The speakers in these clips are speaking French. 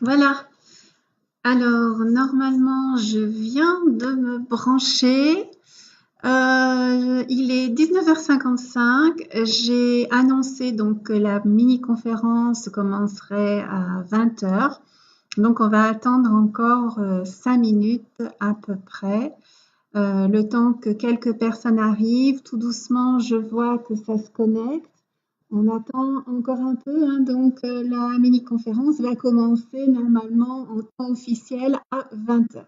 Voilà. Alors, normalement, je viens de me brancher. Il est 19h55. J'ai annoncé donc que la mini-conférence commencerait à 20h. Donc, on va attendre encore 5 minutes à peu près. Le temps que quelques personnes arrivent. Tout doucement, je vois que ça se connecte. On attend encore un peu, hein, donc la mini-conférence va commencer normalement en temps officiel à 20h.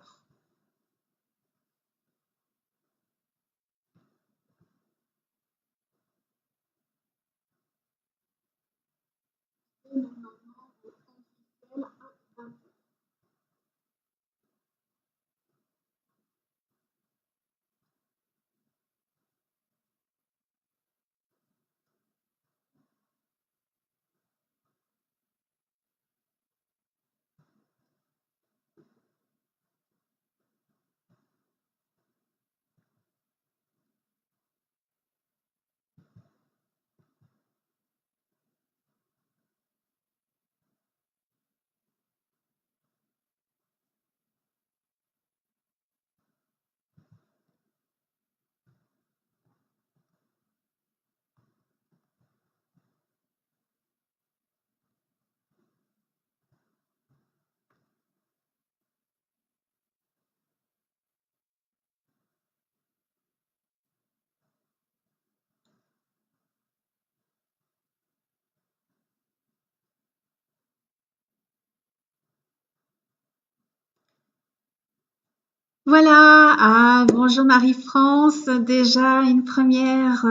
Voilà, bonjour Marie-France, déjà une première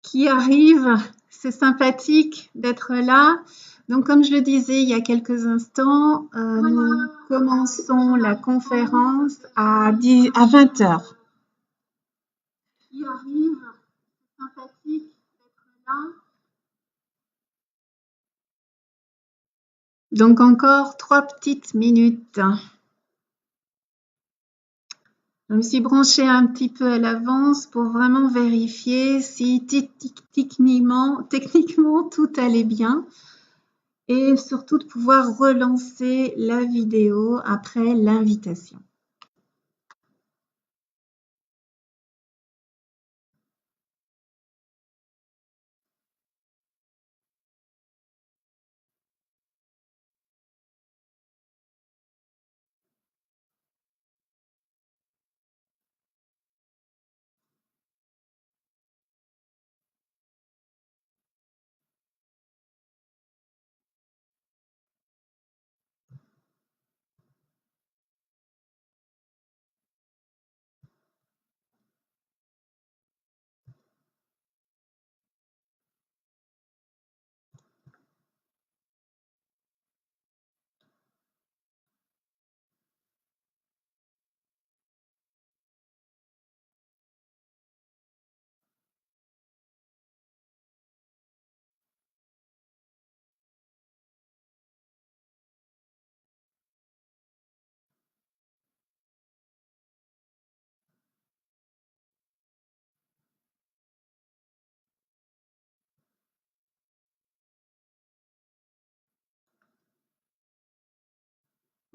qui arrive, c'est sympathique d'être là. Donc comme je le disais il y a quelques instants, nous commençons la conférence à 20h. Qui arrive, c'est sympathique d'être là. Donc encore 3 petites minutes. Je me suis branchée un petit peu à l'avance pour vraiment vérifier si techniquement tout allait bien et surtout de pouvoir relancer la vidéo après l'invitation.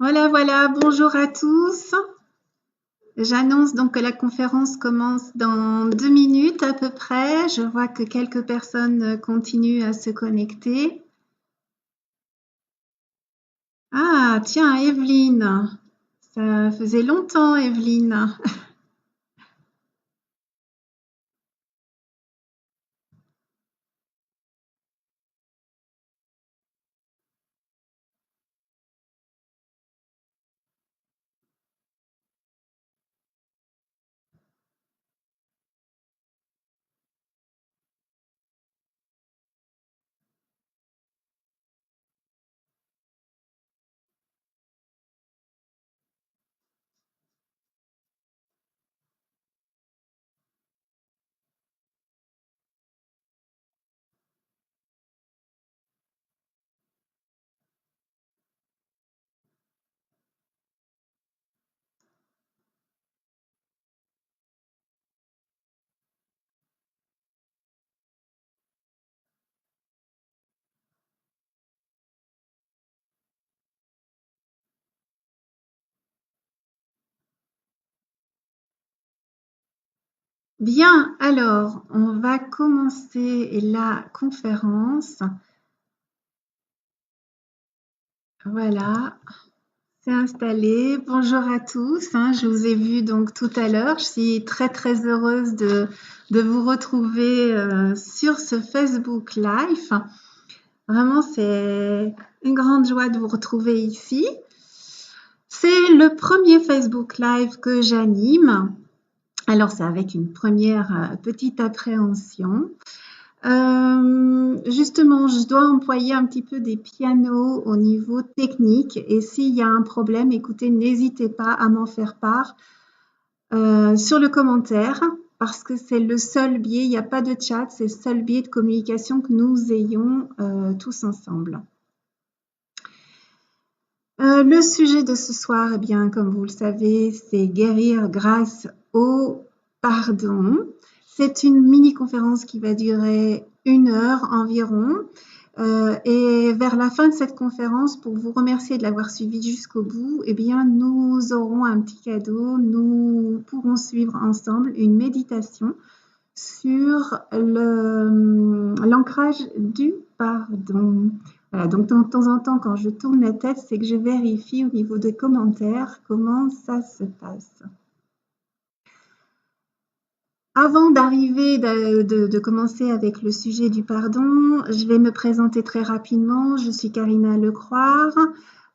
Voilà, voilà, bonjour à tous. J'annonce donc que la conférence commence dans 2 minutes à peu près. Je vois que quelques personnes continuent à se connecter. Ah, tiens, Evelyne. Ça faisait longtemps, Evelyne. Bien, alors, on va commencer la conférence. Voilà, c'est installé. Bonjour à tous, hein, je vous ai vu donc tout à l'heure. Je suis très heureuse de vous retrouver sur ce Facebook Live. Vraiment, c'est une grande joie de vous retrouver ici. C'est le premier Facebook Live que j'anime. Alors, c'est avec une première petite appréhension. Justement, je dois employer un petit peu des pianos au niveau technique et s'il y a un problème, écoutez, n'hésitez pas à m'en faire part sur le commentaire parce que c'est le seul biais, il n'y a pas de chat, c'est le seul biais de communication que nous ayons tous ensemble. Le sujet de ce soir, eh bien, comme vous le savez, c'est guérir grâce au pardon. C'est une mini-conférence qui va durer 1 heure environ. Et vers la fin de cette conférence, pour vous remercier de l'avoir suivi jusqu'au bout, eh bien, nous aurons un petit cadeau. Nous pourrons suivre ensemble une méditation sur l'ancrage du pardon. Voilà, donc de temps en temps, quand je tourne la tête, c'est que je vérifie au niveau des commentaires comment ça se passe. Avant d'arriver, de commencer avec le sujet du pardon, je vais me présenter très rapidement. Je suis Karina Lecroire.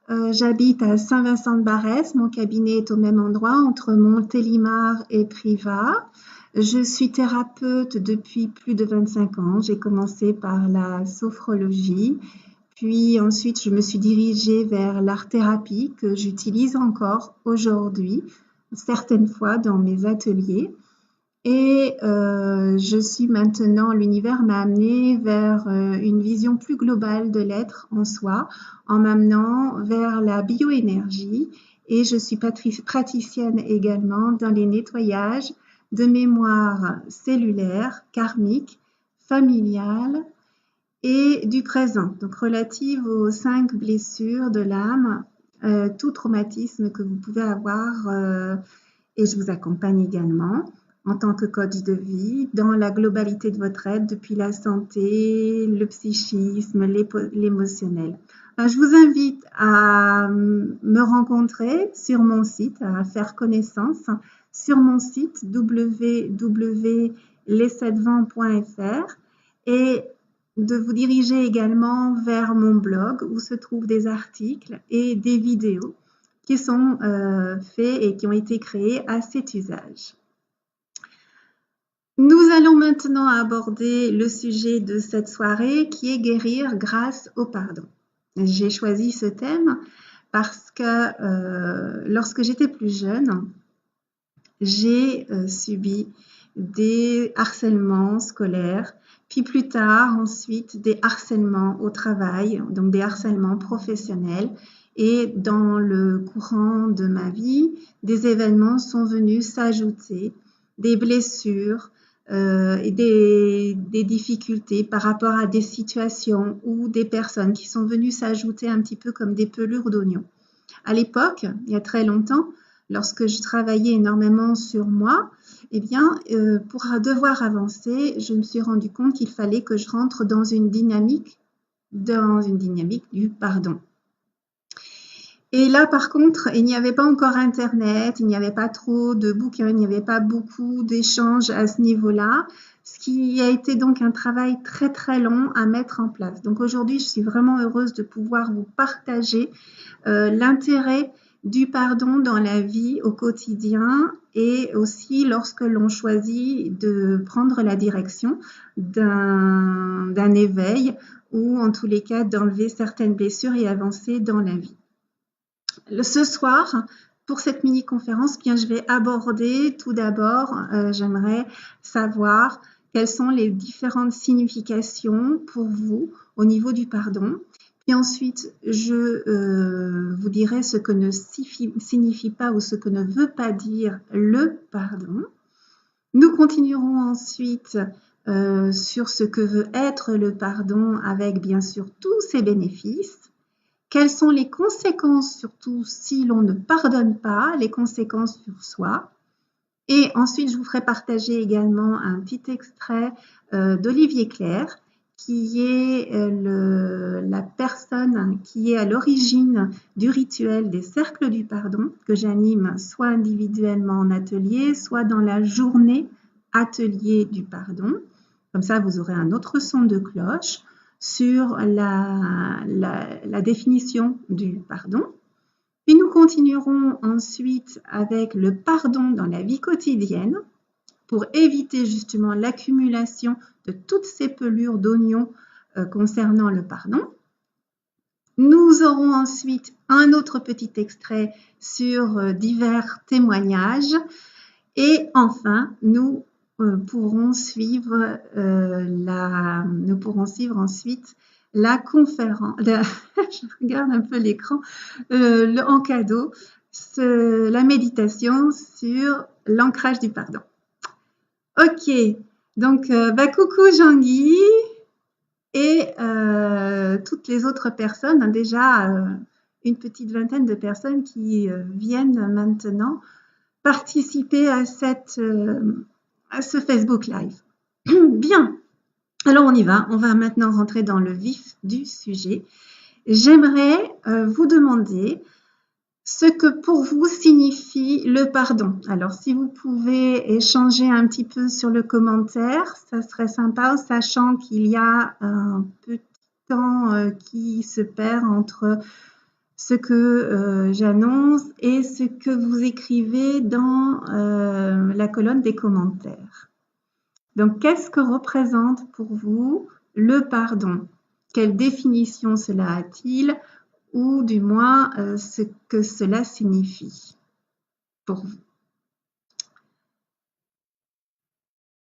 J'habite à Saint-Vincent-de-Barès. Mon cabinet est au même endroit, entre Montélimar et Privas. Je suis thérapeute depuis plus de 25 ans. J'ai commencé par la sophrologie, puis ensuite je me suis dirigée vers l'art-thérapie que j'utilise encore aujourd'hui, certaines fois dans mes ateliers. Et je suis maintenant, l'univers m'a amenée vers une vision plus globale de l'être en soi, en m'amenant vers la bioénergie. Et je suis praticienne également dans les nettoyages de mémoire cellulaire, karmique, familiale et du présent, donc relative aux 5 blessures de l'âme, tout traumatisme que vous pouvez avoir, et je vous accompagne également en tant que coach de vie dans la globalité de votre aide, depuis la santé, le psychisme, l'émotionnel. Je vous invite à me rencontrer sur mon site, à faire connaissance sur mon site www.les7vents.fr et de vous diriger également vers mon blog où se trouvent des articles et des vidéos qui sont faits et qui ont été créés à cet usage. Nous allons maintenant aborder le sujet de cette soirée qui est guérir grâce au pardon. J'ai choisi ce thème parce que lorsque j'étais plus jeune, j'ai subi des harcèlements scolaires, puis plus tard ensuite des harcèlements au travail, donc des harcèlements professionnels. Et dans le courant de ma vie, des événements sont venus s'ajouter, des blessures et des difficultés par rapport à des situations ou des personnes qui sont venues s'ajouter un petit peu comme des pelures d'oignon. À l'époque, il y a très longtemps, lorsque je travaillais énormément sur moi, eh bien, pour devoir avancer, je me suis rendu compte qu'il fallait que je rentre dans une dynamique du pardon. Et là, par contre, il n'y avait pas encore Internet, il n'y avait pas trop de bouquins, il n'y avait pas beaucoup d'échanges à ce niveau-là, ce qui a été donc un travail très long à mettre en place. Donc aujourd'hui, je suis vraiment heureuse de pouvoir vous partager l'intérêt du pardon dans la vie au quotidien et aussi lorsque l'on choisit de prendre la direction d'un éveil ou en tous les cas d'enlever certaines blessures et avancer dans la vie. Ce soir, pour cette mini-conférence, bien, je vais aborder tout d'abord, j'aimerais savoir quelles sont les différentes significations pour vous au niveau du pardon. Puis ensuite, je vous dirai ce que ne signifie pas ou ce que ne veut pas dire le pardon. Nous continuerons ensuite sur ce que veut être le pardon avec bien sûr tous ses bénéfices. Quelles sont les conséquences, surtout si l'on ne pardonne pas, les conséquences sur soi? Et ensuite, je vous ferai partager également un petit extrait d'Olivier Clerc, qui est la personne qui est à l'origine du rituel des cercles du pardon, que j'anime soit individuellement en atelier, soit dans la journée atelier du pardon. Comme ça, vous aurez un autre son de cloche sur la définition du pardon. Puis nous continuerons ensuite avec le pardon dans la vie quotidienne pour éviter justement l'accumulation de toutes ces pelures d'oignons concernant le pardon. Nous aurons ensuite un autre petit extrait sur divers témoignages et enfin nous pourrons suivre ensuite la conférence, je regarde un peu l'écran, en cadeau, la méditation sur l'ancrage du pardon. Ok, donc coucou Jean-Guy et toutes les autres personnes, déjà une petite vingtaine de personnes qui viennent maintenant participer à ce Facebook Live. Bien, alors on y va, on va maintenant rentrer dans le vif du sujet. J'aimerais vous demander ce que pour vous signifie le pardon. Alors, si vous pouvez échanger un petit peu sur le commentaire, ça serait sympa, sachant qu'il y a un petit temps qui se perd entre ce que j'annonce et ce que vous écrivez dans la colonne des commentaires. Donc, qu'est-ce que représente pour vous le pardon? Quelle définition cela a-t-il? Ou du moins ce que cela signifie pour vous.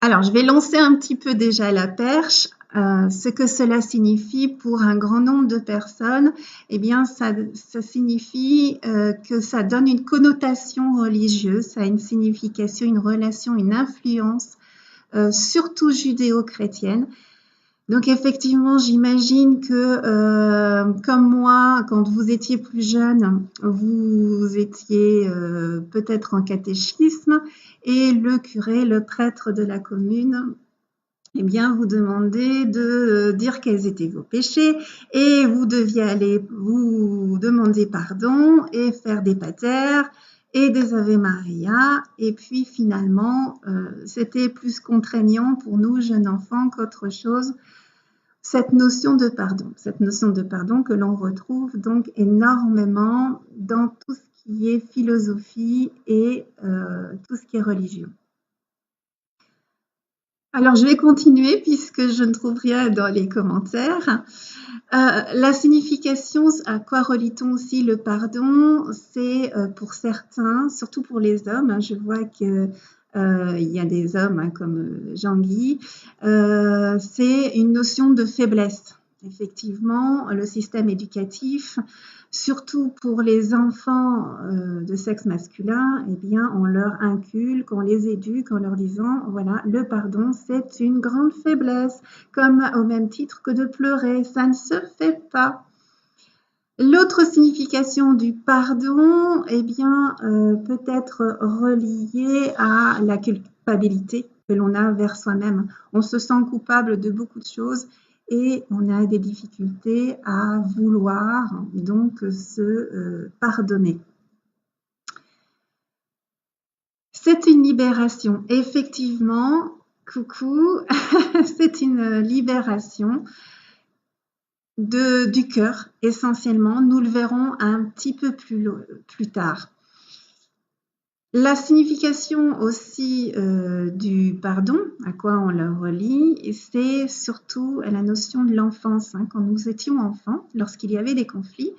Alors, je vais lancer un petit peu déjà la perche. Ce que cela signifie pour un grand nombre de personnes, eh bien, ça signifie que ça donne une connotation religieuse, ça a une signification, une relation, une influence, surtout judéo-chrétienne. Donc effectivement, j'imagine que comme moi, quand vous étiez plus jeune, vous étiez peut-être en catéchisme et le curé, le prêtre de la commune, eh bien vous demandez de dire quels étaient vos péchés et vous deviez aller vous demander pardon et faire des patères et des Ave Maria. Et puis finalement, c'était plus contraignant pour nous, jeunes enfants, qu'autre chose. Cette notion de pardon que l'on retrouve donc énormément dans tout ce qui est philosophie et tout ce qui est religion. Alors, je vais continuer puisque je ne trouve rien dans les commentaires. La signification, à quoi relie-t-on aussi le pardon? C'est pour certains, surtout pour les hommes, je vois que il y a des hommes comme Jean-Guy, c'est une notion de faiblesse. Effectivement, le système éducatif, surtout pour les enfants de sexe masculin, eh bien, on leur inculque, on les éduque en leur disant, voilà, le pardon, c'est une grande faiblesse, comme au même titre que de pleurer, ça ne se fait pas. L'autre signification du pardon, eh bien, peut être reliée à la culpabilité que l'on a vers soi-même. On se sent coupable de beaucoup de choses et on a des difficultés à vouloir donc se pardonner. C'est une libération, effectivement, coucou, c'est une libération du cœur essentiellement. Nous le verrons un petit peu plus tard. La signification aussi du pardon, à quoi on le relie, c'est surtout la notion de l'enfance. Quand nous étions enfants, lorsqu'il y avait des conflits,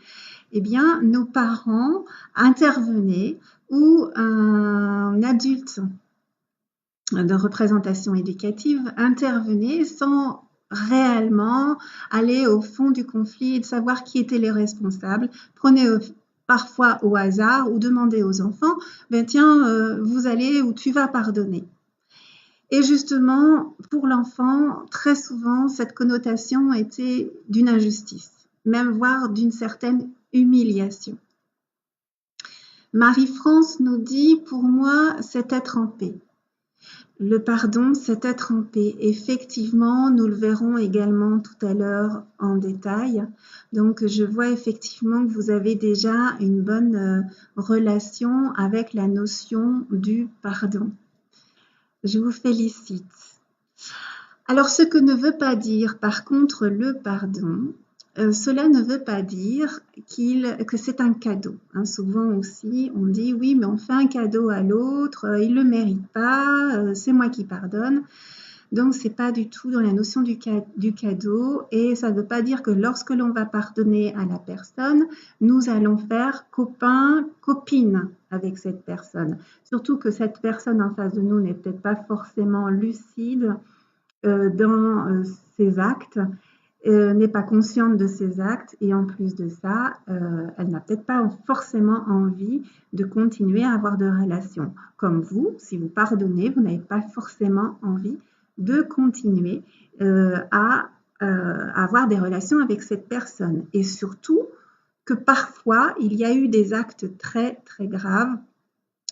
eh bien, nos parents intervenaient ou un adulte de représentation éducative intervenait sans réellement aller au fond du conflit et de savoir qui étaient les responsables, prenez parfois au hasard ou demandez aux enfants, ben tiens, vous allez ou tu vas pardonner. Et justement, pour l'enfant, très souvent, cette connotation était d'une injustice, même voire d'une certaine humiliation. Marie-France nous dit, pour moi, c'est être en paix. Le pardon, c'est être en paix. Effectivement, nous le verrons également tout à l'heure en détail. Donc, je vois effectivement que vous avez déjà une bonne relation avec la notion du pardon. Je vous félicite. Alors, ce que ne veut pas dire, par contre, le pardon, cela ne veut pas dire que c'est un cadeau. Souvent aussi, on dit oui, mais on fait un cadeau à l'autre, il ne le mérite pas, c'est moi qui pardonne. Donc, ce n'est pas du tout dans la notion du cadeau et ça ne veut pas dire que lorsque l'on va pardonner à la personne, nous allons faire copain, copine avec cette personne. Surtout que cette personne en face de nous n'est peut-être pas forcément lucide dans ses actes, n'est pas consciente de ses actes et en plus de ça, elle n'a peut-être pas forcément envie de continuer à avoir de relations. Comme vous, si vous pardonnez, vous n'avez pas forcément envie de continuer à avoir des relations avec cette personne. Et surtout que parfois, il y a eu des actes très, très graves,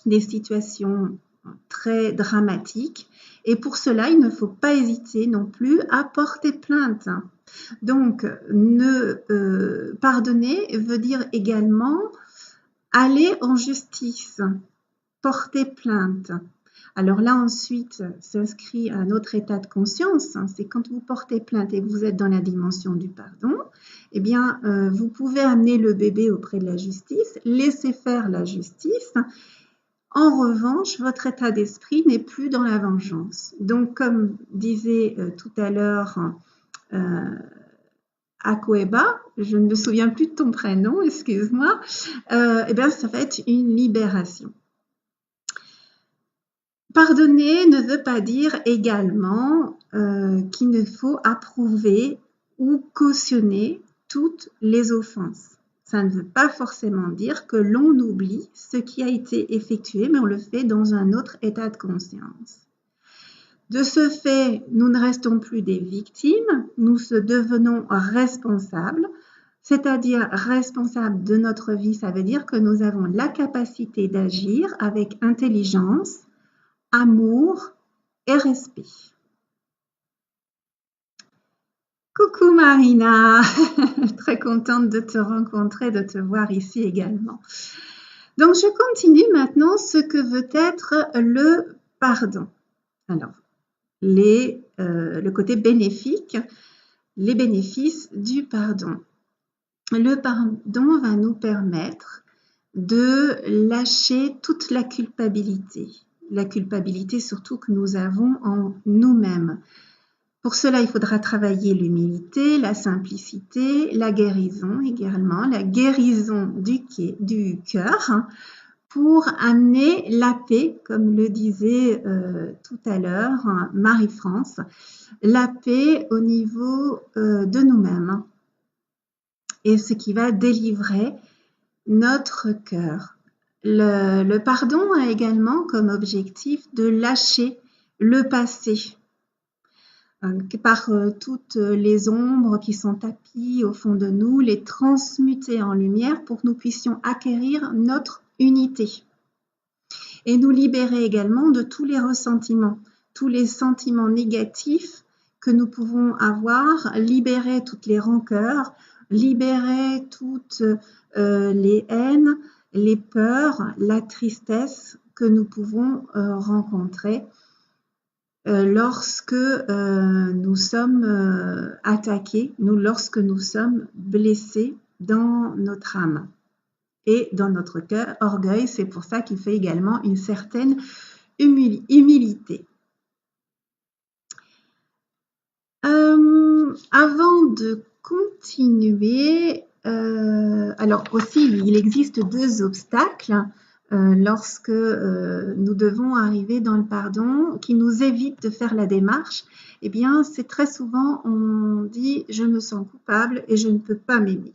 des situations très dramatiques. Et pour cela, il ne faut pas hésiter non plus à porter plainte. Donc, pardonner veut dire également aller en justice, porter plainte. Alors là, ensuite, s'inscrit un autre état de conscience. C'est quand vous portez plainte et que vous êtes dans la dimension du pardon, eh bien, vous pouvez amener le bébé auprès de la justice, laisser faire la justice. En revanche, votre état d'esprit n'est plus dans la vengeance. Donc, comme disait tout à l'heure Akoeba, je ne me souviens plus de ton prénom, excuse-moi, eh bien, ça va être une libération. Pardonner ne veut pas dire également qu'il ne faut approuver ou cautionner toutes les offenses. Ça ne veut pas forcément dire que l'on oublie ce qui a été effectué, mais on le fait dans un autre état de conscience. De ce fait, nous ne restons plus des victimes, nous devenons responsables, c'est-à-dire responsables de notre vie, ça veut dire que nous avons la capacité d'agir avec intelligence, amour et respect. Coucou Marina, très contente de te rencontrer, de te voir ici également. Donc je continue maintenant ce que veut être le pardon. Alors, le côté bénéfique, les bénéfices du pardon. Le pardon va nous permettre de lâcher toute la culpabilité surtout que nous avons en nous-mêmes. Pour cela, il faudra travailler l'humilité, la simplicité, la guérison également, la guérison du cœur pour amener la paix, comme le disait tout à l'heure Marie-France, la paix au niveau de nous-mêmes et ce qui va délivrer notre cœur. Le pardon a également comme objectif de lâcher le passé par toutes les ombres qui sont tapies au fond de nous, les transmuter en lumière pour que nous puissions acquérir notre unité. Et nous libérer également de tous les ressentiments, tous les sentiments négatifs que nous pouvons avoir, libérer toutes les rancœurs, libérer toutes les haines, les peurs, la tristesse que nous pouvons rencontrer lorsque nous sommes attaqués, lorsque nous sommes blessés dans notre âme et dans notre cœur, orgueil, c'est pour ça qu'il fait également une certaine humilité. Avant de continuer, alors aussi il existe deux obstacles lorsque nous devons arriver dans le pardon qui nous évitent de faire la démarche. Eh bien, c'est très souvent on dit je me sens coupable et je ne peux pas m'aimer.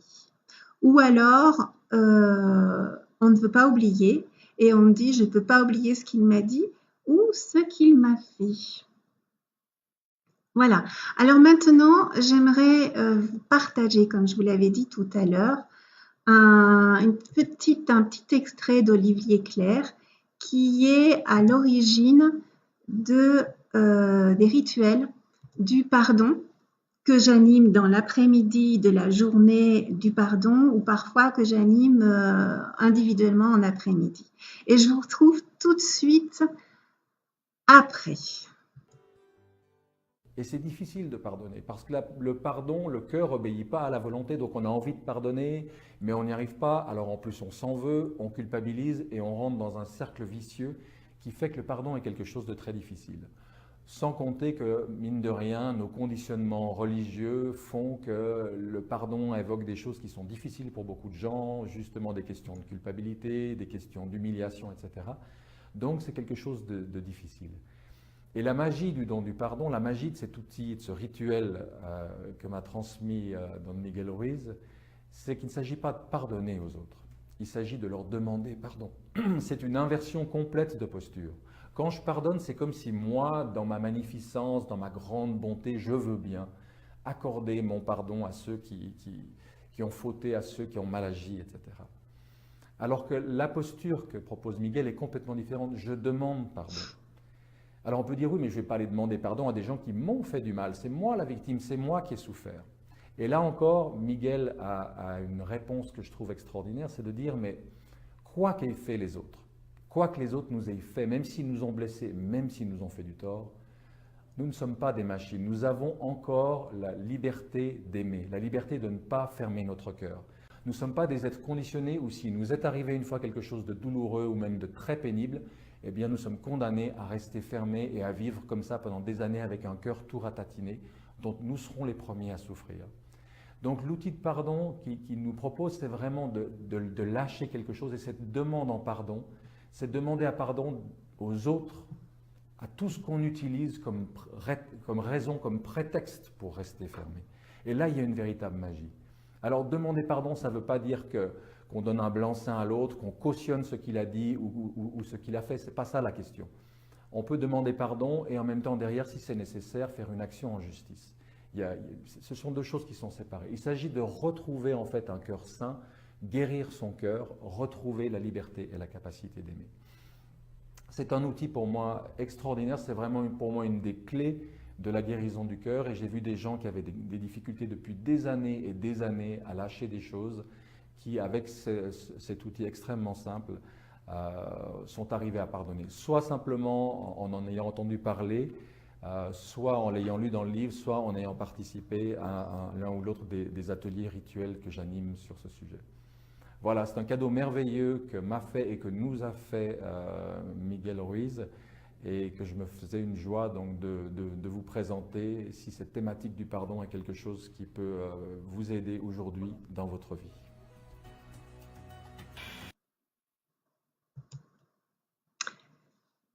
Ou alors on ne veut pas oublier et on dit je ne peux pas oublier ce qu'il m'a dit ou ce qu'il m'a fait. Voilà. Alors maintenant, j'aimerais vous partager, comme je vous l'avais dit tout à l'heure, un petit extrait d'Olivier Clerc qui est à l'origine des rituels du pardon que j'anime dans l'après-midi de la journée du pardon ou parfois que j'anime individuellement en après-midi. Et je vous retrouve tout de suite après. Et c'est difficile de pardonner parce que le pardon, le cœur n'obéit pas à la volonté, donc on a envie de pardonner, mais on n'y arrive pas. Alors en plus, on s'en veut, on culpabilise et on rentre dans un cercle vicieux qui fait que le pardon est quelque chose de très difficile. Sans compter que, mine de rien, nos conditionnements religieux font que le pardon évoque des choses qui sont difficiles pour beaucoup de gens, justement des questions de culpabilité, des questions d'humiliation, etc. Donc c'est quelque chose de difficile. Et la magie du don du pardon, la magie de cet outil, de ce rituel que m'a transmis Don Miguel Ruiz, c'est qu'il ne s'agit pas de pardonner aux autres, il s'agit de leur demander pardon. C'est une inversion complète de posture. Quand je pardonne, c'est comme si moi, dans ma magnificence, dans ma grande bonté, je veux bien accorder mon pardon à ceux qui ont fauté, à ceux qui ont mal agi, etc. Alors que la posture que propose Miguel est complètement différente. Je demande pardon. Alors on peut dire oui, mais je ne vais pas aller demander pardon à des gens qui m'ont fait du mal. C'est moi la victime, c'est moi qui ai souffert. Et là encore, Miguel a une réponse que je trouve extraordinaire, c'est de dire mais quoi qu'aient fait les autres, quoi que les autres nous aient fait, même s'ils nous ont blessés, même s'ils nous ont fait du tort, nous ne sommes pas des machines. Nous avons encore la liberté d'aimer, la liberté de ne pas fermer notre cœur. Nous ne sommes pas des êtres conditionnés où s'il nous est arrivé une fois quelque chose de douloureux ou même de très pénible, eh bien nous sommes condamnés à rester fermés et à vivre comme ça pendant des années avec un cœur tout ratatiné, dont nous serons les premiers à souffrir. Donc l'outil de pardon qu'il nous propose, c'est vraiment de lâcher quelque chose et cette demande en pardon, c'est demander à pardon aux autres, à tout ce qu'on utilise comme raison, comme prétexte pour rester fermé. Et là, il y a une véritable magie. Alors demander pardon, ça ne veut pas dire qu'on donne un blanc-seing à l'autre, qu'on cautionne ce qu'il a dit ou ce qu'il a fait. Ce n'est pas ça la question. On peut demander pardon et en même temps derrière, si c'est nécessaire, faire une action en justice. Ce sont deux choses qui sont séparées. Il s'agit de retrouver en fait un cœur sain, guérir son cœur, retrouver la liberté et la capacité d'aimer. C'est un outil pour moi extraordinaire, c'est vraiment pour moi une des clés de la guérison du cœur et j'ai vu des gens qui avaient des difficultés depuis des années et des années à lâcher des choses qui, avec cet outil extrêmement simple, sont arrivés à pardonner. Soit simplement en ayant entendu parler, soit en l'ayant lu dans le livre, soit en ayant participé à l'un ou l'autre des ateliers rituels que j'anime sur ce sujet. Voilà, c'est un cadeau merveilleux que m'a fait et que nous a fait Miguel Ruiz et que je me faisais une joie donc de vous présenter si cette thématique du pardon est quelque chose qui peut vous aider aujourd'hui dans votre vie.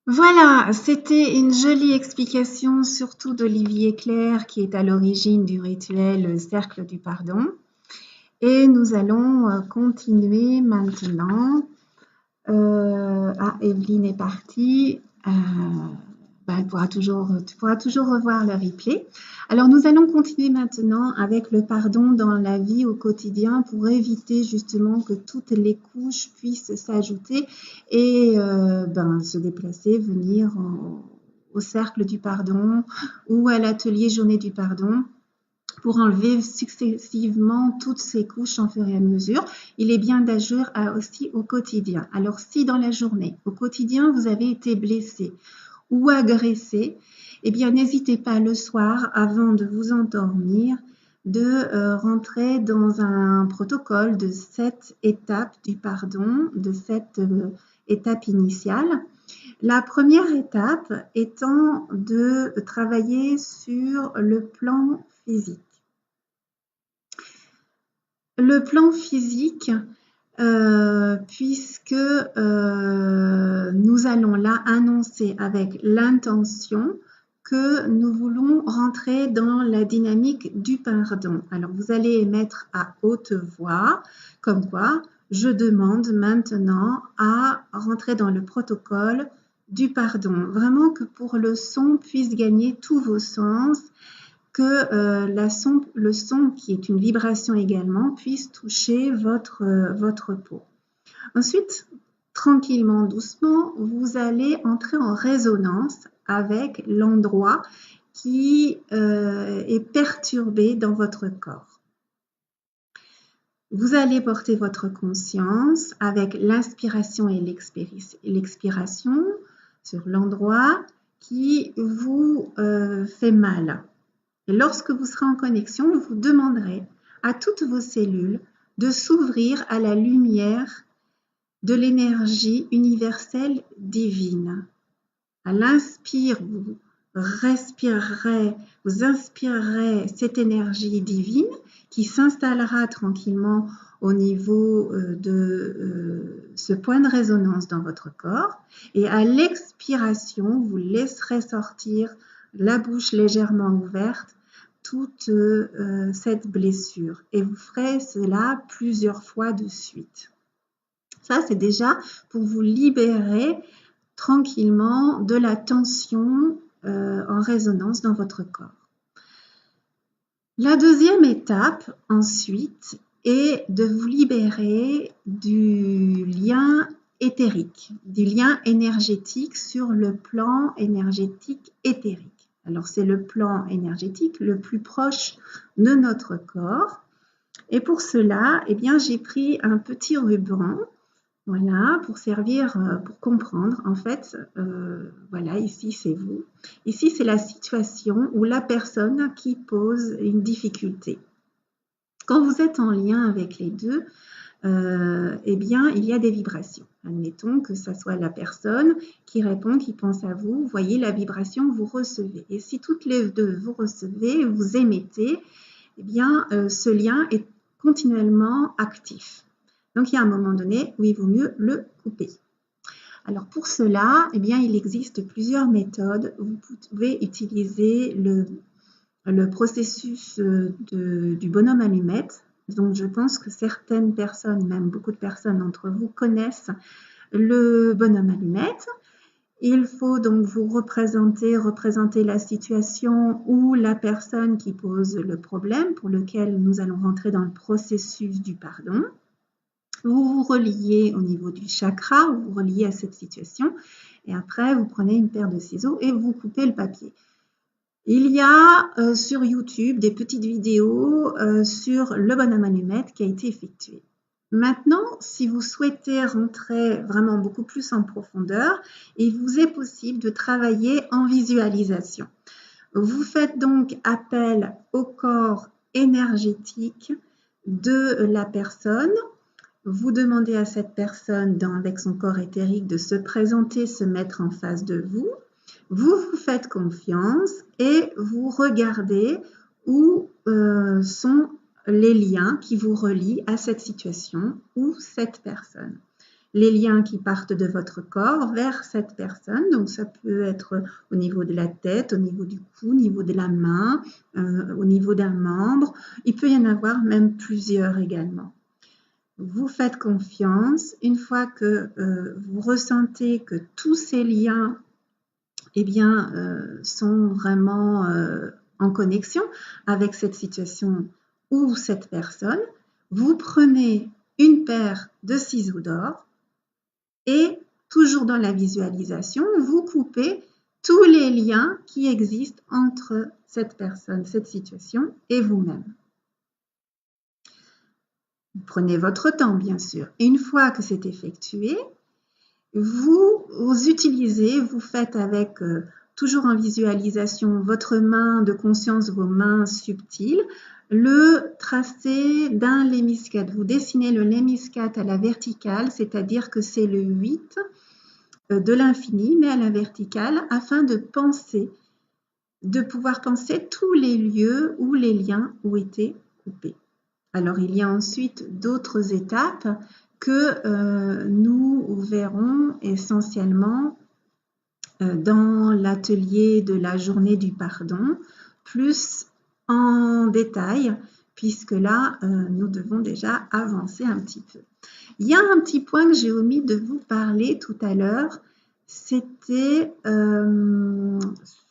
Voilà, c'était une jolie explication surtout d'Olivier Clerc qui est à l'origine du rituel Cercle du Pardon. Et nous allons continuer maintenant. Evelyne est partie. Tu pourras toujours revoir le replay. Alors, nous allons continuer maintenant avec le pardon dans la vie au quotidien pour éviter justement que toutes les couches puissent s'ajouter et se déplacer, venir au cercle du pardon ou à l'atelier journée du pardon pour enlever successivement toutes ces couches en fur et à mesure. Il est bien d'agir aussi au quotidien. Alors, si dans la journée, au quotidien, vous avez été blessé ou agressé, eh bien, n'hésitez pas le soir, avant de vous endormir, de rentrer dans un protocole de 7 étapes du pardon, de 7 étapes initiales. La première étape étant de travailler sur le plan physique. Le plan physique, puisque nous allons là annoncer avec l'intention que nous voulons rentrer dans la dynamique du pardon. Alors, vous allez émettre à haute voix, comme quoi je demande maintenant à rentrer dans le protocole du pardon. Vraiment que pour le son puisse gagner tous vos sens que le son, qui est une vibration également, puisse toucher votre peau. Ensuite, tranquillement, doucement, vous allez entrer en résonance avec l'endroit qui est perturbé dans votre corps. Vous allez porter votre conscience avec l'inspiration et l'expiration sur l'endroit qui vous fait mal. Et lorsque vous serez en connexion, vous demanderez à toutes vos cellules de s'ouvrir à la lumière de l'énergie universelle divine. À l'inspire, vous respirerez, vous inspirerez cette énergie divine qui s'installera tranquillement au niveau de ce point de résonance dans votre corps. Et à l'expiration, vous laisserez sortir la bouche légèrement ouverte toute cette blessure. Et vous ferez cela plusieurs fois de suite. Ça, c'est déjà pour vous libérer tranquillement de la tension en résonance dans votre corps. La deuxième étape, ensuite, est de vous libérer du lien éthérique, du lien énergétique sur le plan énergétique éthérique. Alors, c'est le plan énergétique le plus proche de notre corps. Et pour cela, eh bien, j'ai pris un petit ruban. Voilà, pour servir, pour comprendre, en fait, voilà, ici c'est vous. Ici, c'est la situation ou la personne qui pose une difficulté. Quand vous êtes en lien avec les deux, eh bien, il y a des vibrations. Admettons que ce soit la personne qui répond, qui pense à vous. Vous voyez la vibration, vous recevez. Et si toutes les deux, vous recevez, vous émettez, eh bien, ce lien est continuellement actif. Donc, il y a un moment donné où il vaut mieux le couper. Alors, pour cela, eh bien, il existe plusieurs méthodes. Vous pouvez utiliser le processus du bonhomme allumette. Donc, je pense que certaines personnes, même beaucoup de personnes d'entre vous, connaissent le bonhomme allumette. Il faut donc vous représenter la situation ou la personne qui pose le problème pour lequel nous allons rentrer dans le processus du pardon. Vous vous reliez au niveau du chakra, vous vous reliez à cette situation et après vous prenez une paire de ciseaux et vous coupez le papier. Il y a sur YouTube des petites vidéos sur le bonhomme allumette qui a été effectuée. Maintenant, si vous souhaitez rentrer vraiment beaucoup plus en profondeur, il vous est possible de travailler en visualisation. Vous faites donc appel au corps énergétique de la personne. Vous demandez à cette personne, avec son corps éthérique, de se présenter, se mettre en face de vous. Vous vous faites confiance et vous regardez où sont les liens qui vous relient à cette situation ou cette personne. Les liens qui partent de votre corps vers cette personne, donc ça peut être au niveau de la tête, au niveau du cou, au niveau de la main, au niveau d'un membre. Il peut y en avoir même plusieurs également. Vous faites confiance. Une fois que vous ressentez que tous ces liens sont vraiment en connexion avec cette situation ou cette personne, vous prenez une paire de ciseaux d'or et, toujours dans la visualisation, vous coupez tous les liens qui existent entre cette personne, cette situation et vous-même. Vous prenez votre temps, bien sûr. Et une fois que c'est effectué, vous utilisez, vous faites avec, toujours en visualisation, votre main de conscience, vos mains subtiles, le tracé d'un lémiscate. Vous dessinez le lémiscate à la verticale, c'est-à-dire que c'est le 8 de l'infini, mais à la verticale, afin de pouvoir penser tous les lieux où les liens ont été coupés. Alors, il y a ensuite d'autres étapes que nous verrons essentiellement dans l'atelier de la journée du pardon, plus en détail, puisque là, nous devons déjà avancer un petit peu. Il y a un petit point que j'ai omis de vous parler tout à l'heure, c'était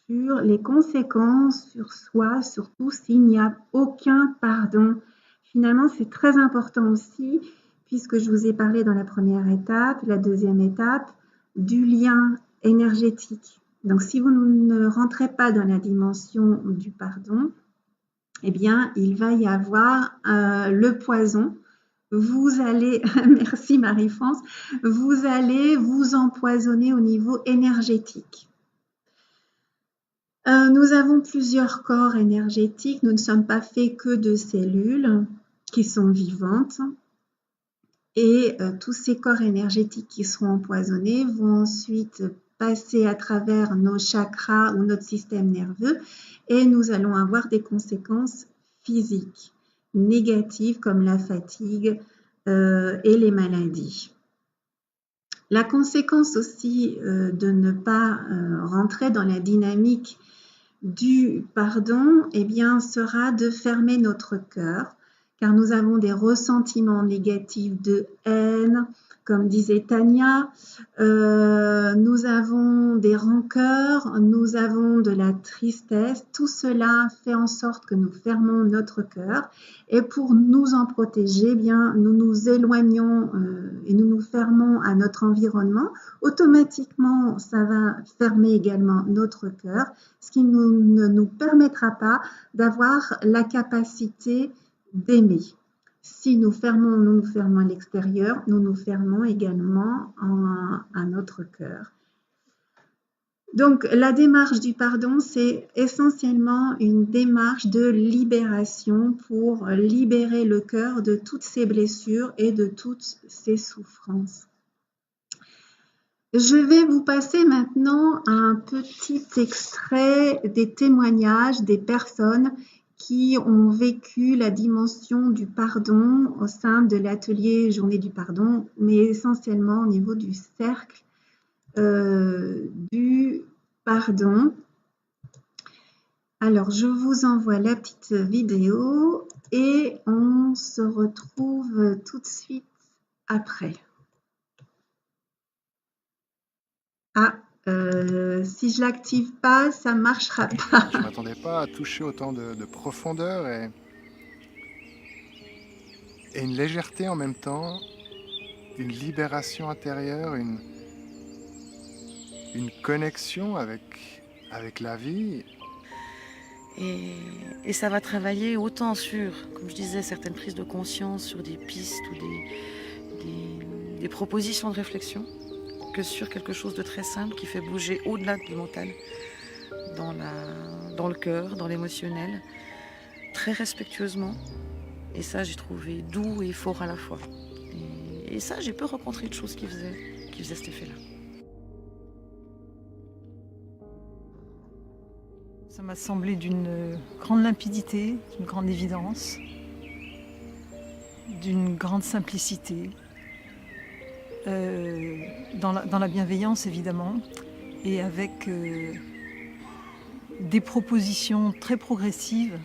sur les conséquences sur soi, surtout s'il n'y a aucun pardon. Finalement, c'est très important aussi, puisque je vous ai parlé dans la première étape, la deuxième étape, du lien énergétique. Donc, si vous ne rentrez pas dans la dimension du pardon, eh bien, il va y avoir le poison. Vous allez, merci Marie-France, vous allez vous empoisonner au niveau énergétique. Nous avons plusieurs corps énergétiques. Nous ne sommes pas faits que de cellules qui sont vivantes. Et tous ces corps énergétiques qui seront empoisonnés vont ensuite passer à travers nos chakras ou notre système nerveux et nous allons avoir des conséquences physiques négatives comme la fatigue et les maladies. La conséquence aussi de ne pas rentrer dans la dynamique du pardon, eh bien, sera de fermer notre cœur, car nous avons des ressentiments négatifs de haine, comme disait Tania, nous avons des rancœurs, nous avons de la tristesse. Tout cela fait en sorte que nous fermons notre cœur et pour nous en protéger, eh bien, nous nous éloignons et nous nous fermons à notre environnement. Automatiquement, ça va fermer également notre cœur, ce qui ne nous permettra pas d'avoir la capacité d'aimer. Si nous nous fermons à l'extérieur, nous nous fermons également à notre cœur. Donc, la démarche du pardon, c'est essentiellement une démarche de libération pour libérer le cœur de toutes ses blessures et de toutes ses souffrances. Je vais vous passer maintenant un petit extrait des témoignages des personnes qui ont vécu la dimension du pardon au sein de l'atelier Journée du pardon, mais essentiellement au niveau du cercle du pardon. Alors, je vous envoie la petite vidéo et on se retrouve tout de suite après. Ah, si je l'active pas, ça marchera pas. Je ne m'attendais pas à toucher autant de profondeur et une légèreté en même temps, une libération intérieure, une connexion avec la vie. Et ça va travailler autant sur, comme je disais, certaines prises de conscience, sur des pistes ou des propositions de réflexion, que sur quelque chose de très simple qui fait bouger au-delà du mental, dans le cœur, dans l'émotionnel, très respectueusement. Et ça, j'ai trouvé doux et fort à la fois. Et ça, j'ai peu rencontré de choses qui faisaient cet effet-là. Ça m'a semblé d'une grande limpidité, d'une grande évidence, d'une grande simplicité, dans la bienveillance évidemment, et avec des propositions très progressives,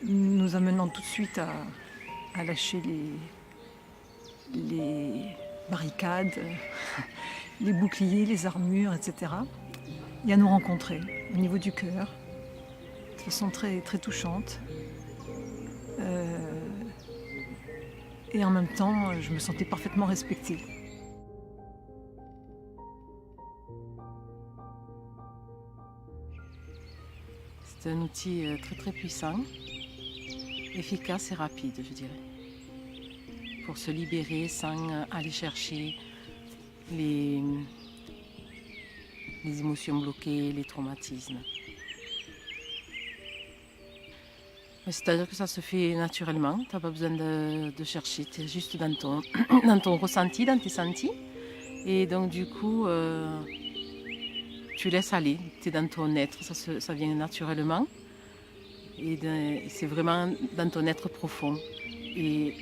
nous amenant tout de suite à lâcher les barricades, les boucliers, les armures, etc. Et à nous rencontrer au niveau du cœur, de façon très, très touchante. Et en même temps, je me sentais parfaitement respectée. C'est un outil très très puissant, efficace et rapide, je dirais, pour se libérer sans aller chercher les émotions bloquées, les traumatismes. C'est-à-dire que ça se fait naturellement, tu n'as pas besoin de chercher, tu es juste dans ton ressenti, dans tes sentis. Et donc du coup, tu laisses aller, tu es dans ton être, ça vient naturellement. Et c'est vraiment dans ton être profond. Et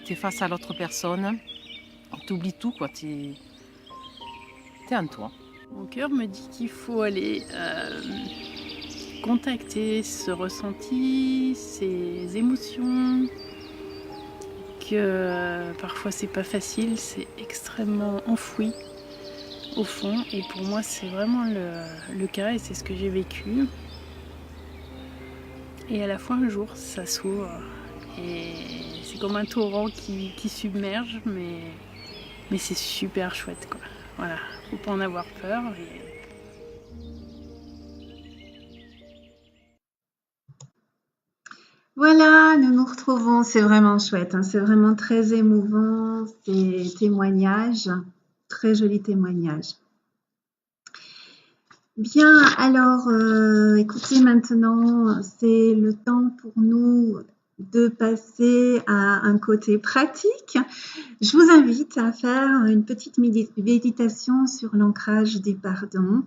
tu es face à l'autre personne, tu oublies tout, quoi. Tu es en toi. Mon cœur me dit qu'il faut aller contacter ce ressenti, ces émotions, que parfois c'est pas facile, c'est extrêmement enfoui. au fond. Et pour moi, c'est vraiment le cas et c'est ce que j'ai vécu. Et à la fois, un jour, ça s'ouvre. Et c'est comme un torrent qui submerge, mais c'est super chouette, quoi. Voilà, faut pas en avoir peur. Voilà, nous nous retrouvons, c'est vraiment chouette, hein, c'est vraiment très émouvant, ces témoignages, très jolis témoignages. Bien, alors, écoutez, maintenant, c'est le temps pour nous de passer à un côté pratique. Je vous invite à faire une petite méditation sur l'ancrage du pardon.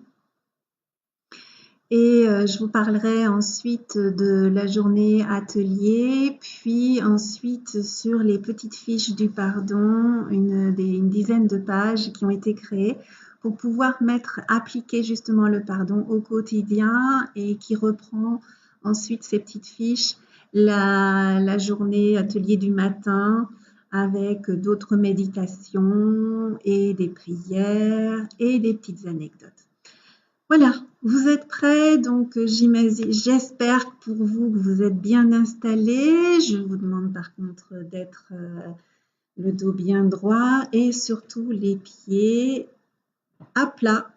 Et je vous parlerai ensuite de la journée atelier, puis ensuite sur les petites fiches du pardon, une dizaine de pages qui ont été créées pour pouvoir appliquer justement le pardon au quotidien et qui reprend ensuite ces petites fiches, la journée atelier du matin avec d'autres méditations et des prières et des petites anecdotes. Voilà, vous êtes prêts, donc j'espère pour vous que vous êtes bien installés. Je vous demande par contre d'être le dos bien droit et surtout les pieds à plat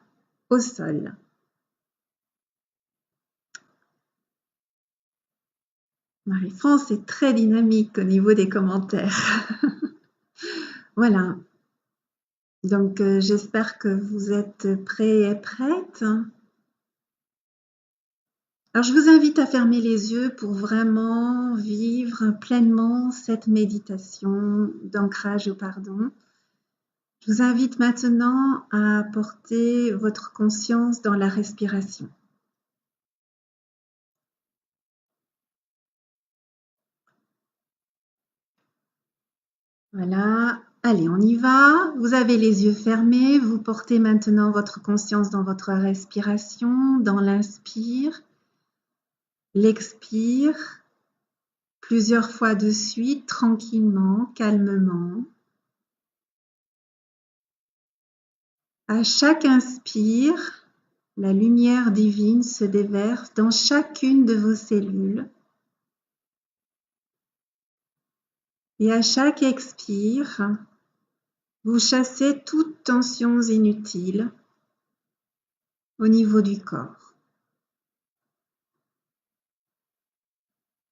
au sol. Marie-France est très dynamique au niveau des commentaires. Voilà. Donc, j'espère que vous êtes prêts et prêtes. Alors, je vous invite à fermer les yeux pour vraiment vivre pleinement cette méditation d'ancrage au pardon. Je vous invite maintenant à porter votre conscience dans la respiration. Voilà. Allez, on y va. Vous avez les yeux fermés. Vous portez maintenant votre conscience dans votre respiration, dans l'inspire, l'expire, plusieurs fois de suite, tranquillement, calmement. À chaque inspire, la lumière divine se déverse dans chacune de vos cellules. Et à chaque expire, vous chassez toutes tensions inutiles au niveau du corps.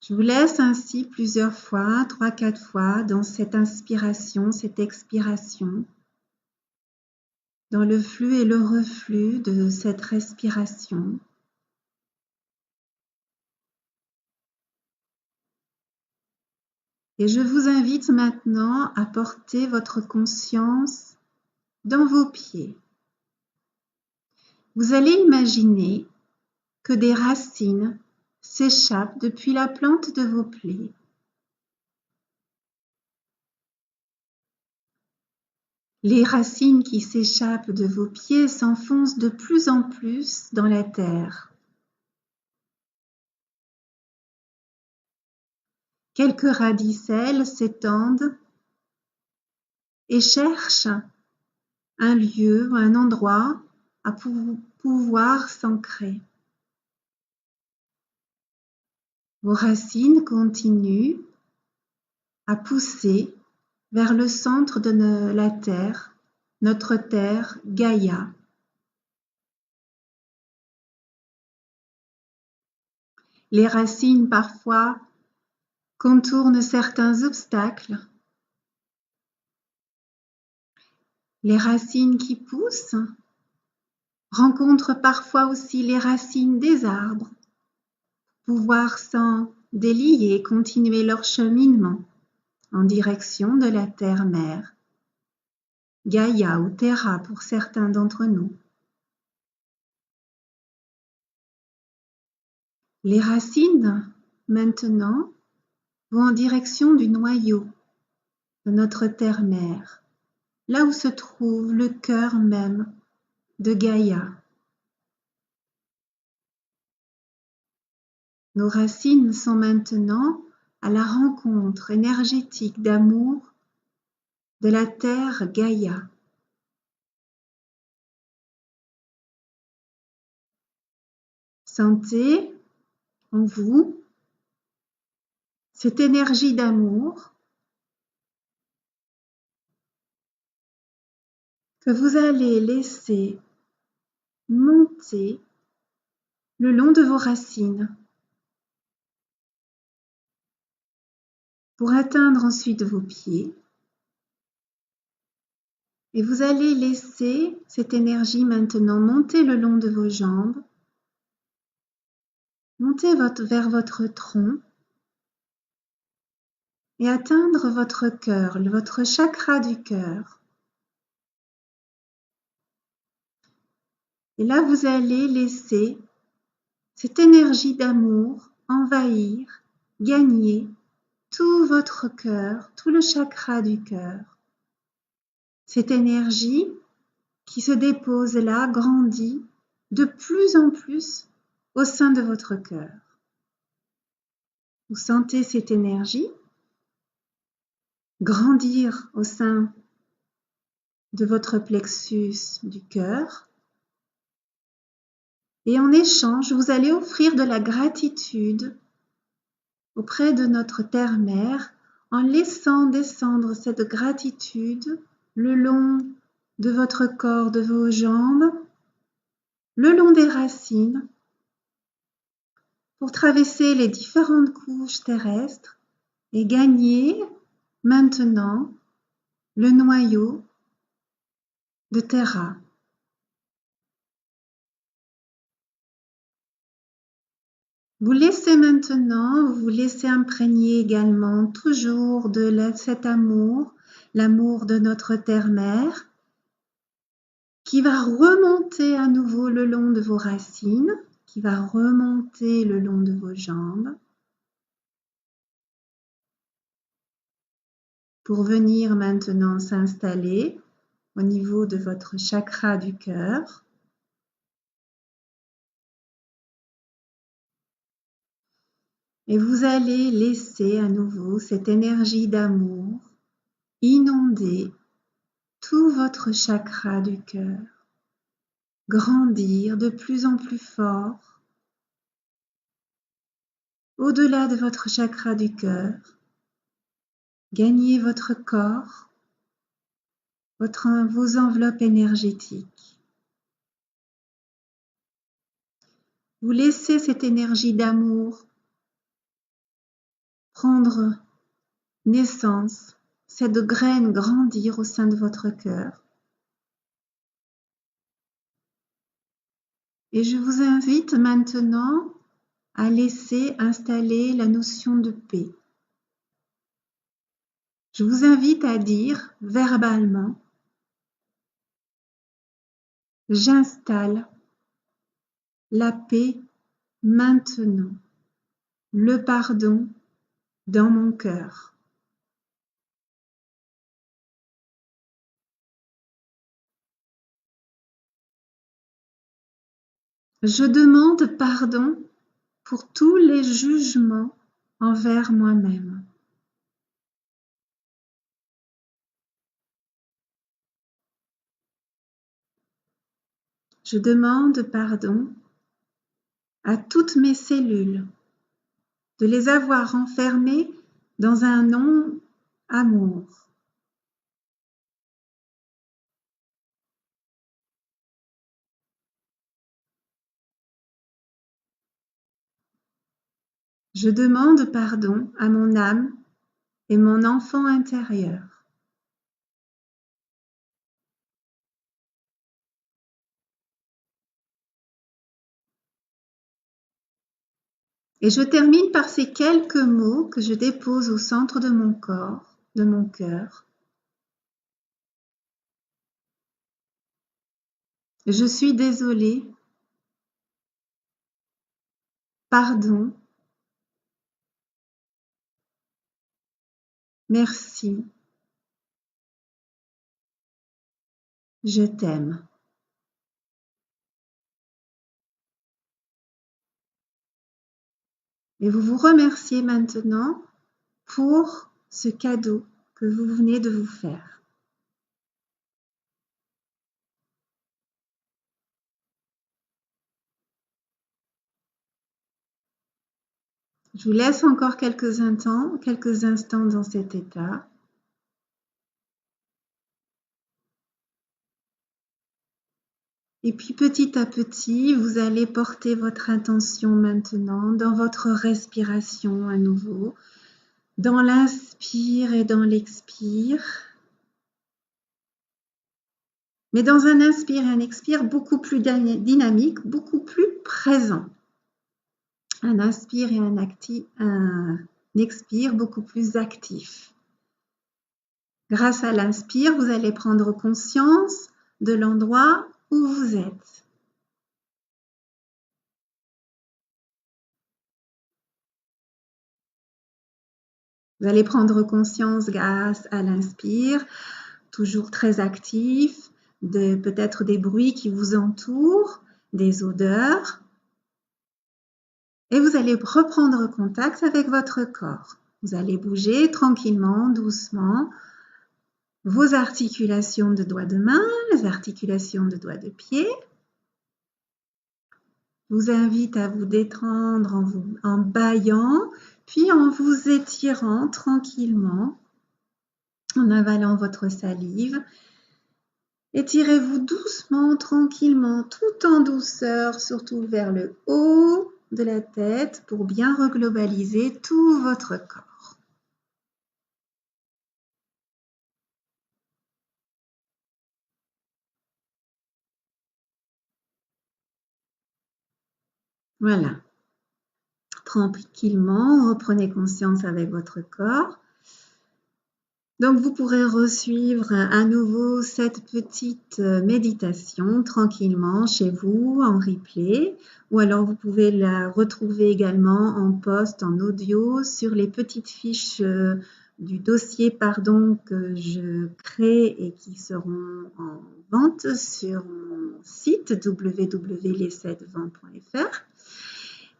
Je vous laisse ainsi plusieurs fois, 3-4 fois, dans cette inspiration, cette expiration, dans le flux et le reflux de cette respiration. Et je vous invite maintenant à porter votre conscience dans vos pieds. Vous allez imaginer que des racines s'échappent depuis la plante de vos pieds. Les racines qui s'échappent de vos pieds s'enfoncent de plus en plus dans la terre. Quelques radicelles s'étendent et cherchent un lieu, un endroit à pouvoir s'ancrer. Vos racines continuent à pousser vers le centre de la Terre, notre Terre Gaïa. Les racines parfois contournent certains obstacles. Les racines qui poussent rencontrent parfois aussi les racines des arbres, pouvoir s'en délier et continuer leur cheminement en direction de la terre-mère, Gaïa ou Terra pour certains d'entre nous. Les racines, maintenant, vont en direction du noyau de notre terre-mère, là où se trouve le cœur même de Gaïa. Nos racines sont maintenant à la rencontre énergétique d'amour de la terre Gaïa. Sentez en vous cette énergie d'amour que vous allez laisser monter le long de vos racines pour atteindre ensuite vos pieds. Et vous allez laisser cette énergie maintenant monter le long de vos jambes, monter vers votre tronc et atteindre votre cœur, votre chakra du cœur. Et là, vous allez laisser cette énergie d'amour envahir, gagner tout votre cœur, tout le chakra du cœur. Cette énergie qui se dépose là, grandit de plus en plus au sein de votre cœur. Vous sentez cette énergie grandir au sein de votre plexus du cœur. Et en échange, vous allez offrir de la gratitude auprès de notre Terre-Mère en laissant descendre cette gratitude le long de votre corps, de vos jambes, le long des racines, pour traverser les différentes couches terrestres et gagner maintenant le noyau de Terra. Vous laissez maintenant, vous laissez imprégner également toujours de cet amour, l'amour de notre Terre-Mère, qui va remonter à nouveau le long de vos racines, qui va remonter le long de vos jambes, pour venir maintenant s'installer au niveau de votre chakra du cœur. Et vous allez laisser à nouveau cette énergie d'amour inonder tout votre chakra du cœur, grandir de plus en plus fort au-delà de votre chakra du cœur, gagner votre corps, vos enveloppes énergétiques. Vous laissez cette énergie d'amour prendre naissance, cette graine grandir au sein de votre cœur. Et je vous invite maintenant à laisser installer la notion de paix. Je vous invite à dire verbalement: j'installe la paix maintenant, le pardon dans mon cœur. Je demande pardon pour tous les jugements envers moi-même. Je demande pardon à toutes mes cellules de les avoir enfermées dans un non-amour. Je demande pardon à mon âme et mon enfant intérieur. Et je termine par ces quelques mots que je dépose au centre de mon corps, de mon cœur. Je suis désolée. Pardon. Merci. Je t'aime. Et vous vous remerciez maintenant pour ce cadeau que vous venez de vous faire. Je vous laisse encore quelques instants dans cet état. Et puis petit à petit, vous allez porter votre attention maintenant dans votre respiration à nouveau, dans l'inspire et dans l'expire. Mais dans un inspire et un expire beaucoup plus dynamique, beaucoup plus présent. Un inspire et un expire beaucoup plus actif. Grâce à l'inspire, vous allez prendre conscience de l'endroit où vous êtes. Vous allez prendre conscience grâce à l'inspire, toujours très actif, de peut-être des bruits qui vous entourent, des odeurs. Et vous allez reprendre contact avec votre corps. Vous allez bouger tranquillement, doucement, vos articulations de doigts de main, les articulations de doigts de pied. Je vous invite à vous détendre en bâillant, puis en vous étirant tranquillement, en avalant votre salive. Étirez-vous doucement, tranquillement, tout en douceur, surtout vers le haut de la tête pour bien reglobaliser tout votre corps. Voilà. Tranquillement, reprenez conscience avec votre corps. Donc, vous pourrez resuivre à nouveau cette petite méditation tranquillement chez vous en replay, ou alors vous pouvez la retrouver également en post, en audio sur les petites fiches du dossier que je crée et qui seront en vente sur mon site www.les7vents.fr.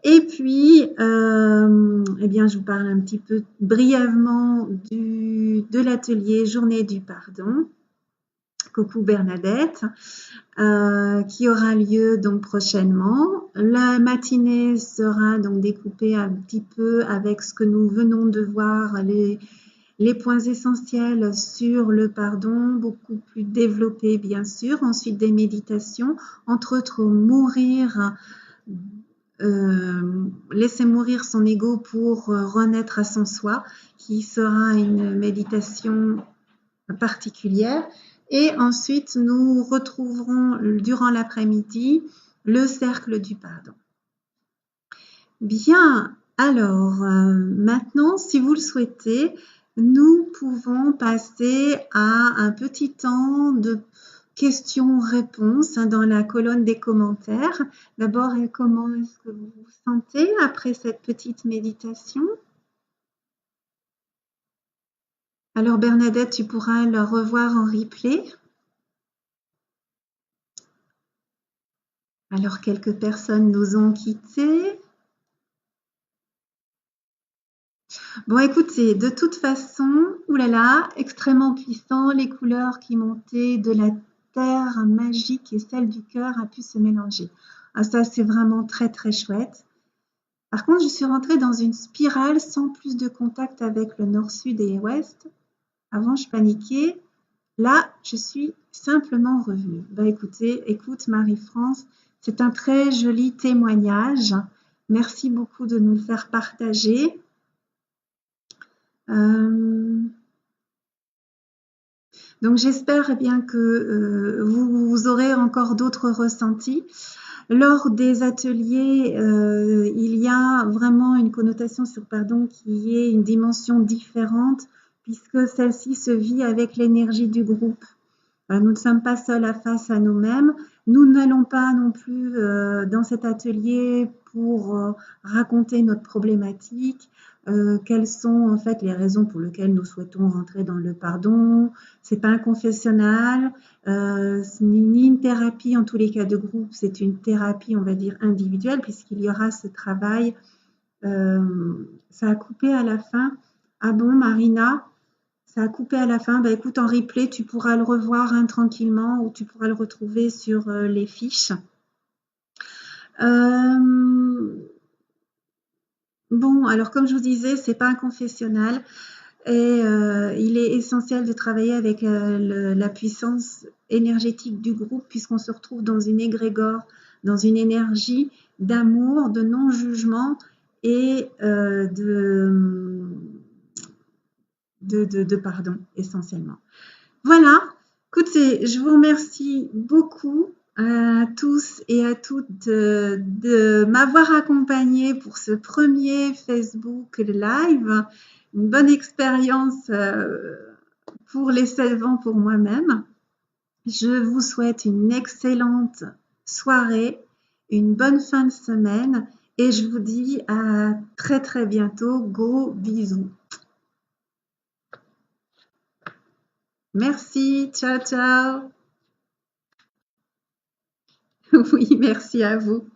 Et puis, eh bien, je vous parle un petit peu brièvement de l'atelier Journée du Pardon. Coucou Bernadette, qui aura lieu donc prochainement. La matinée sera donc découpée un petit peu avec ce que nous venons de voir, les points essentiels sur le pardon, beaucoup plus développés bien sûr. Ensuite des méditations, entre autres mourir. Laisser mourir son ego pour renaître à son soi, qui sera une méditation particulière. Et ensuite, nous retrouverons durant l'après-midi le cercle du pardon. Bien, alors maintenant, si vous le souhaitez, nous pouvons passer à un petit temps de questions-réponses dans la colonne des commentaires. D'abord, comment est-ce que vous vous sentez après cette petite méditation? Alors Bernadette, tu pourras le revoir en replay. Alors quelques personnes nous ont quittés. Bon, écoutez, de toute façon, oulala, extrêmement puissant, les couleurs qui montaient de la terre magique et celle du cœur a pu se mélanger. Ah, ça, c'est vraiment très, très chouette. Par contre, je suis rentrée dans une spirale sans plus de contact avec le nord, sud et ouest. Avant, je paniquais. Là, je suis simplement revenue. Bah, écoute Marie-France, c'est un très joli témoignage. Merci beaucoup de nous le faire partager. Donc j'espère bien que vous aurez encore d'autres ressentis. Lors des ateliers, il y a vraiment une connotation sur pardon qui est une dimension différente puisque celle-ci se vit avec l'énergie du groupe. Nous ne sommes pas seuls face à nous-mêmes. Nous n'allons pas non plus dans cet atelier pour raconter notre problématique, quelles sont en fait les raisons pour lesquelles nous souhaitons rentrer dans le pardon. C'est pas un confessionnal, ni une thérapie en tous les cas de groupe, c'est une thérapie on va dire individuelle puisqu'il y aura ce travail. Ça a coupé à la fin. Ah bon Marina, ça a coupé à la fin. Bah, écoute, en replay, tu pourras le revoir tranquillement ou tu pourras le retrouver sur les fiches. Bon, alors comme je vous disais, c'est pas un confessionnal et il est essentiel de travailler avec la puissance énergétique du groupe puisqu'on se retrouve dans une égrégore, dans une énergie d'amour, de non-jugement et de pardon, essentiellement. Voilà, écoutez, je vous remercie beaucoup à tous et à toutes de m'avoir accompagné pour ce premier Facebook Live. Une bonne expérience pour les 16 ans pour moi-même. Je vous souhaite une excellente soirée, une bonne fin de semaine et je vous dis à très très bientôt. Gros bisous. Merci, ciao ciao. Oui, merci à vous.